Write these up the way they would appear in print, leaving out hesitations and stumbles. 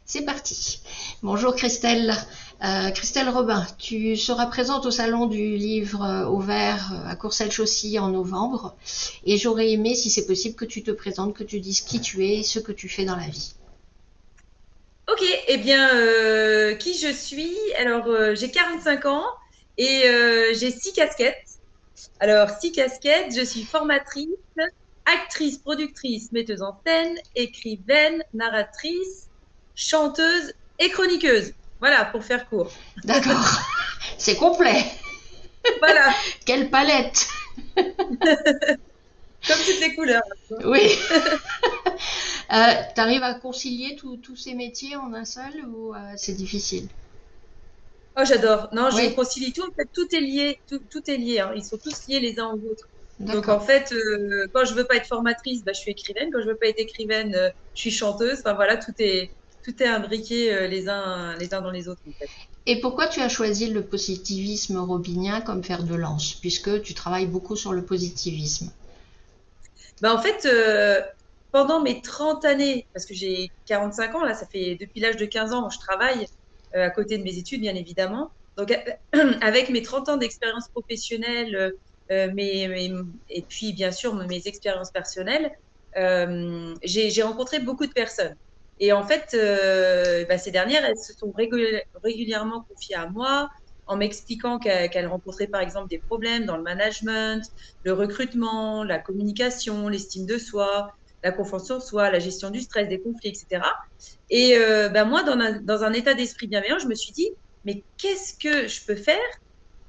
C'est parti. Bonjour Christelle. Christelle Robin, tu seras présente au Salon du Livre au Vert à Courcelles-Chaussy en novembre. Et j'aurais aimé, si c'est possible, que tu te présentes, que tu dises qui tu es et ce que tu fais dans la vie. Ok, eh bien, qui je suis? Alors, j'ai 45 ans et j'ai 6 casquettes. Alors, 6 casquettes, je suis formatrice, actrice, productrice, metteuse en scène, écrivaine, narratrice, chanteuse et chroniqueuse. Voilà, pour faire court. D'accord. C'est complet. Voilà, Quelle palette. comme toutes les couleurs. Oui. T'arrives à concilier tous ces métiers en un seul ou c'est difficile? Oh, j'adore. Non, je Oui. concilie tout. En fait, tout est lié. Tout est lié, hein. Ils sont tous liés les uns aux autres. Donc, en D'accord. fait, quand je veux pas être formatrice, bah, je suis écrivaine. Quand je veux pas être écrivaine, je suis chanteuse. Enfin, voilà, tout est imbriqué les uns dans les autres, en fait. Et pourquoi tu as choisi le positivisme robinien comme fer de lance, puisque tu travailles beaucoup sur le positivisme? Bah, en fait, pendant mes 30 années, parce que j'ai 45 ans, là, ça fait depuis l'âge de 15 ans, je travaille à côté de mes études, bien évidemment. Donc, avec mes 30 ans d'expérience professionnelle, et puis, bien sûr, mes expériences personnelles, j'ai rencontré beaucoup de personnes. Et en fait, bah, ces dernières, elles se sont régulièrement confiées à moi en m'expliquant qu'elles rencontraient, par exemple, des problèmes dans le management, le recrutement, la communication, l'estime de soi, la confiance en soi, la gestion du stress, des conflits, etc. Et ben moi, dans un état d'esprit bienveillant, je me suis dit, mais qu'est-ce que je peux faire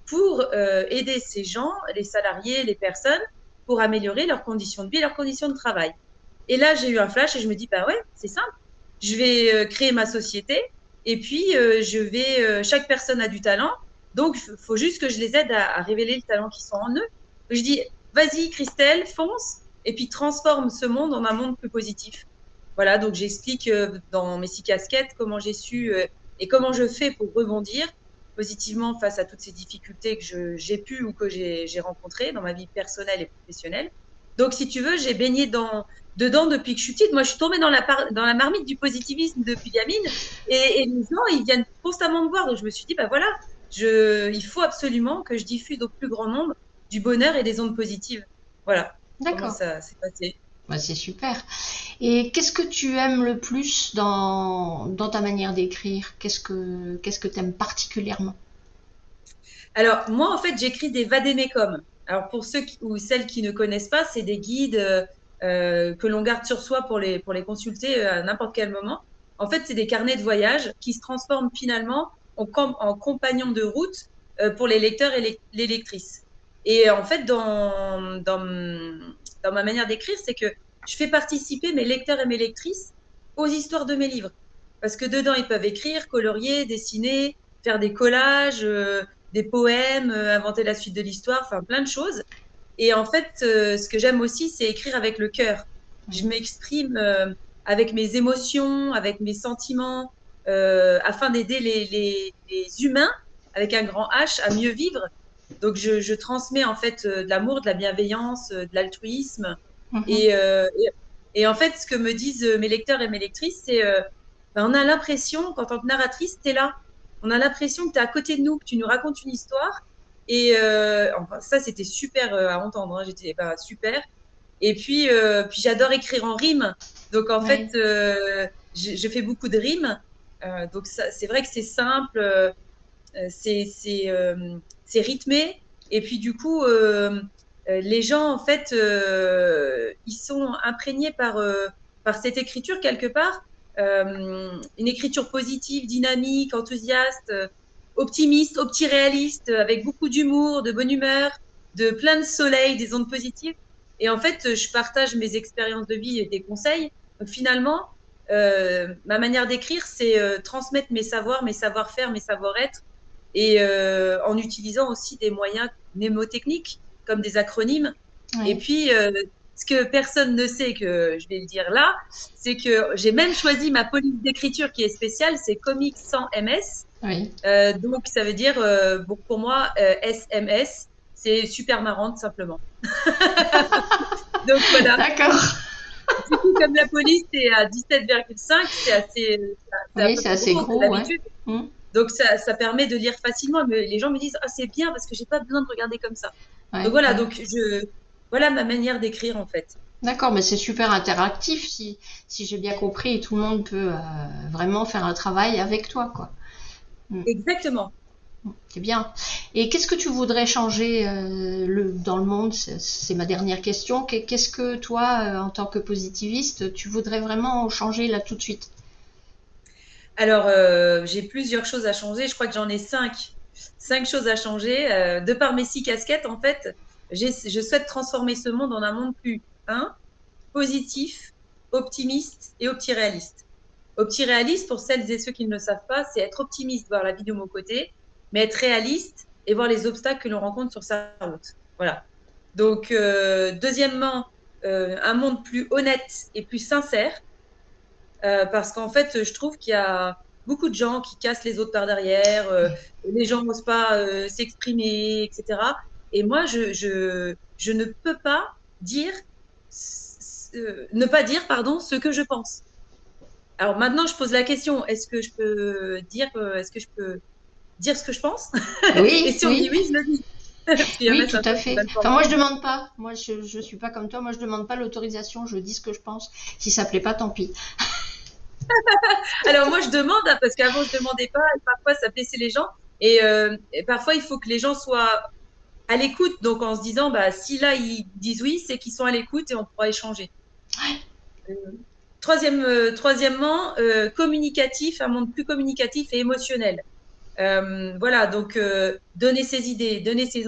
pour aider ces gens, les salariés, les personnes, pour améliorer leurs conditions de vie, leurs conditions de travail. Et là, j'ai eu un flash et je me dis, bah ouais, c'est simple. Je vais créer ma société et puis chaque personne a du talent. Donc, il faut juste que je les aide à révéler le talent qui sont en eux. Je dis, vas-y, Christelle, fonce et puis transforme ce monde en un monde plus positif. Voilà, donc j'explique dans mes 6 casquettes comment j'ai su et comment je fais pour rebondir positivement face à toutes ces difficultés que j'ai pu ou que j'ai rencontrées dans ma vie personnelle et professionnelle. Donc, si tu veux, j'ai baigné dedans depuis que je suis petite. Moi, je suis tombée dans la marmite du positivisme depuis gamine et les gens, ils viennent constamment me voir. Donc, je me suis dit, bah voilà, il faut absolument que je diffuse au plus grand nombre du bonheur et des ondes positives. Voilà comment D'accord. ça s'est passé. Bah, c'est super. Et qu'est-ce que tu aimes le plus dans ta manière d'écrire? Qu'est-ce que tu aimes particulièrement? Alors, moi, en fait, j'écris des vadémécum. Alors, pour ceux ou celles qui ne connaissent pas, c'est des guides que l'on garde sur soi pour les consulter à n'importe quel moment. En fait, c'est des carnets de voyage qui se transforment finalement en compagnons de route pour les lecteurs et les lectrices. Et en fait, dans ma manière d'écrire, c'est que je fais participer mes lecteurs et mes lectrices aux histoires de mes livres. Parce que dedans, ils peuvent écrire, colorier, dessiner, faire des collages, des poèmes, inventer la suite de l'histoire, enfin plein de choses. Et en fait, ce que j'aime aussi, c'est écrire avec le cœur. Je Oui. m'exprime avec mes émotions, avec mes sentiments, afin d'aider les humains, avec un grand H, à mieux vivre. Donc, je transmets en fait de l'amour, de la bienveillance, de l'altruisme. Mhm. Et en fait, ce que me disent mes lecteurs et mes lectrices, c'est ben, on a l'impression qu'en tant que narratrice, tu es là. On a l'impression que tu es à côté de nous, que tu nous racontes une histoire. Et enfin, ça, c'était super à entendre, hein. J'étais bah, super. Et puis j'adore écrire en rime. Donc, en fait, Oui. je fais beaucoup de rimes. Donc, c'est vrai que c'est simple, c'est rythmé. Et puis, du coup, les gens, en fait, ils sont imprégnés par cette écriture quelque part. Une écriture positive, dynamique, enthousiaste, optimiste, opti-réaliste, avec beaucoup d'humour, de bonne humeur, de plein de soleil, des ondes positives. Et en fait, je partage mes expériences de vie et des conseils. Donc finalement, ma manière d'écrire, c'est transmettre mes savoirs, mes savoir-faire, mes savoir-être, et en utilisant aussi des moyens mnémotechniques comme des acronymes. Et Oui. puis, ce que personne ne sait, que je vais le dire là, c'est que j'ai même choisi ma police d'écriture qui est spéciale, c'est comics sans MS. Oui. Donc, ça veut dire, bon, pour moi, SMS, c'est super marrant, tout simplement. Donc, voilà. D'accord. Du coup, comme la police est à 17,5, c'est un Oui, peu c'est plus assez gros que gros, ouais. d'habitude. Mm. Donc, ça permet de lire facilement. Mais les gens me disent, ah, c'est bien parce que j'ai pas besoin de regarder comme ça. Donc Ouais, voilà, ouais. voilà ma manière d'écrire en fait. D'accord, mais c'est super interactif si j'ai bien compris. Tout le monde peut vraiment faire un travail avec toi, quoi. Mm. Exactement. C'est bien. Et qu'est-ce que tu voudrais changer dans le monde? C'est ma dernière question. Qu'est-ce que toi, en tant que positiviste, tu voudrais vraiment changer là tout de suite? Alors, j'ai plusieurs choses à changer. Je crois que j'en ai cinq. Cinq choses à changer. De par mes 6 casquettes, en fait, je souhaite transformer ce monde en un monde plus, positif, optimiste et optiréaliste. Optiréaliste, pour celles et ceux qui ne le savent pas, c'est être optimiste, voir la vie de mon côté, mais être réaliste et voir les obstacles que l'on rencontre sur sa route. Voilà. Donc, deuxièmement, un monde plus honnête et plus sincère, parce qu'en fait, je trouve qu'il y a beaucoup de gens qui cassent les autres par derrière, les gens n'osent pas s'exprimer, etc. Et moi, je ne peux pas dire, ne pas dire, pardon, ce que je pense. Alors maintenant, je pose la question, est-ce que je peux dire ce que je pense? Et Oui, si on me dit oui, oui, je le dis. Si oui, jamais tout ça à fonctionne fait. pas. Enfin, moi, je demande pas. Moi, je suis pas comme toi. Moi, je demande pas l'autorisation. Je dis ce que je pense. Si ça plaît pas, tant pis. Alors moi, je demande, hein, parce qu'avant, je demandais pas, et parfois, ça blessait les gens. Et parfois, il faut que les gens soient à l'écoute. Donc, en se disant, bah, si là, ils disent oui, c'est qu'ils sont à l'écoute et on pourra échanger. Euh, Troisièmement, communicatif, un monde plus communicatif et émotionnel. Voilà, donc donner ses idées, donner ses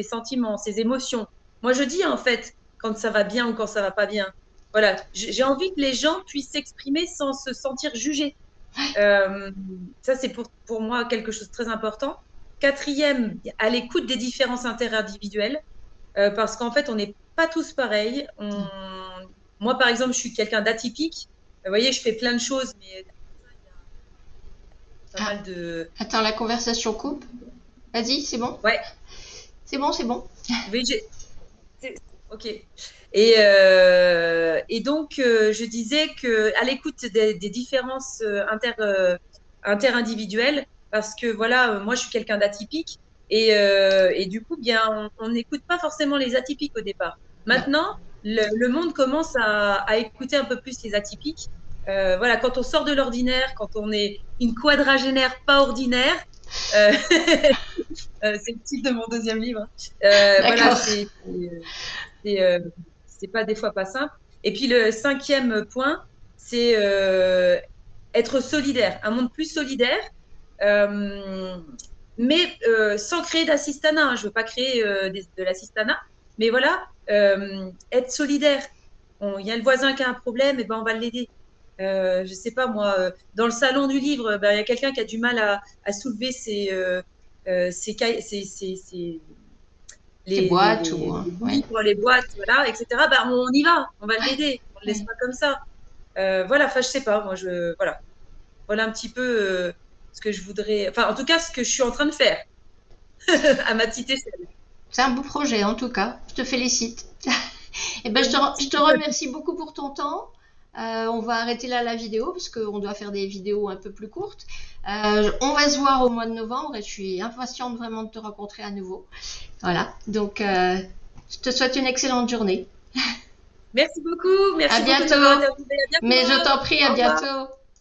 sentiments, ses émotions. Moi, je dis en fait quand ça va bien ou quand ça va pas bien. Voilà, j'ai envie que les gens puissent s'exprimer sans se sentir jugés. Euh, Ça, c'est pour moi quelque chose de très important. Quatrième, à l'écoute des différences interindividuelles, parce qu'en fait, on n'est pas tous pareils. Moi, par exemple, je suis quelqu'un d'atypique. Vous voyez, je fais plein de choses, mais pas Ah, mal de... attends, la conversation coupe. Vas-y, c'est bon? Ouais, C'est bon, c'est bon. oui, ok. Et donc, je disais que à l'écoute des différences interindividuelles, parce que voilà, moi, je suis quelqu'un d'atypique, et du coup, bien, on n'écoute pas forcément les atypiques au départ. Non. Maintenant, le monde commence à écouter un peu plus les atypiques. Voilà, quand on sort de l'ordinaire, quand on est une quadragénaire pas ordinaire, euh, c'est le titre de mon deuxième livre, hein. Voilà, D'accord. c'est c'est pas des fois pas simple. Et puis le cinquième point, c'est être solidaire, un monde plus solidaire, euh, mais sans créer d'assistanat, hein. Je veux pas créer de l'assistanat, mais voilà, être solidaire. Il y a le voisin qui a un problème, et ben on va l'aider. Je sais pas moi, dans le salon du livre, ben, il y a quelqu'un qui a du mal à soulever C'est boîte ou... les ouais. livres, les boîtes, voilà, etc. Ben, on y va, on va l'aider, on ne le laisse Ouais. pas comme ça. Voilà, enfin, je sais pas, moi, voilà un petit peu ce que je voudrais, enfin, en tout cas, ce que je suis en train de faire à ma petite échelle. C'est un beau projet, en tout cas. Je te félicite. Eh ben, je Merci. te remercie beaucoup pour ton temps. On va arrêter là la vidéo parce qu'on doit faire des vidéos un peu plus courtes. On va se voir au mois de novembre et je suis impatiente vraiment de te rencontrer à nouveau. Voilà. Donc, je te souhaite une excellente journée. Merci beaucoup, À merci beaucoup de m'avoir bientôt. interviewé. À Mais je bientôt. t'en prie, à Au revoir. bientôt.